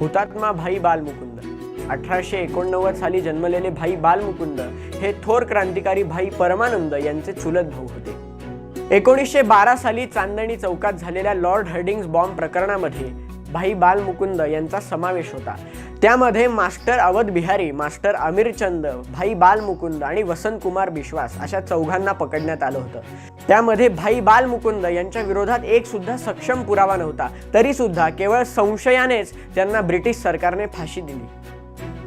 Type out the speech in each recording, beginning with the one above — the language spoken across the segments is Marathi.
हुतात्मा भाई बालमुकुंद 1889 साली जन्मलेले भाई बालमुकुंद हे थोर क्रांतिकारी भाई परमानंद यांचे चुलत भाऊ होते। 1912 साली चांदणी चौकात झालेल्या लॉर्ड हर्डिंग्ज बॉम्ब प्रकरणामध्ये भाई बालमुकुंद यांचा समावेश होता। त्यामध्ये मास्टर अवध बिहारी, मास्टर अमीरचंद, भाई बालमुकुंद आणि वसंत कुमार बिश्वास अशा चौघांना पकडण्यात आलं होतं। त्यामध्ये भाई बालमुकुंद यांच्या विरोधात एक सुद्धा सक्षम पुरावा नव्हता, तरी सुद्धा केवळ संशयानेच त्यांना ब्रिटिश सरकारने फाशी दिली।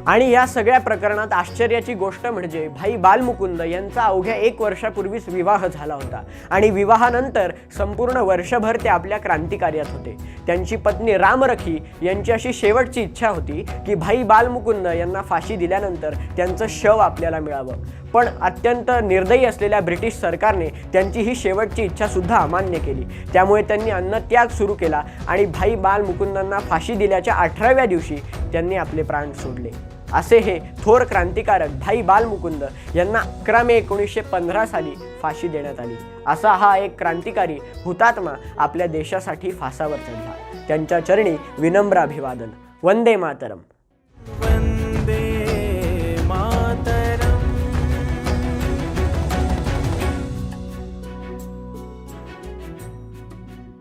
आणि या सगळ्या प्रकरणात आश्चर्याची गोष्ट म्हणजे भाई बालमुकुंद यांचा अवघ्या 1 वर्षापूर्वीच विवाह झाला होता आणि विवाहानंतर संपूर्ण वर्षभर ते आपल्या क्रांतिकार्यात होते। त्यांची पत्नी रामरखी यांची अशी शेवटची इच्छा होती की भाई बालमुकुंद यांना फाशी दिल्यानंतर त्यांचं शव आपल्याला मिळावं, पण अत्यंत निर्दयी असलेल्या ब्रिटिश सरकारने त्यांची ही शेवटची इच्छा सुद्धा अमान्य केली। त्यामुळे त्यांनी अन्नत्याग सुरू केला आणि भाई बालमुकुंदांना फाशी दिल्याच्या 18व्या दिवशी त्यांनी आपले प्राण सोडले। असे हे थोर क्रांतिकारक भाई बालमुकुंद यांना 11 मे 1915 साली फाशी देण्यात आली। असा हा एक क्रांतिकारी हुतात्मा आपल्या देशासाठी फासावर चढला। त्यांच्या चरणी विनम्र अभिवादन। वंदे मातरम।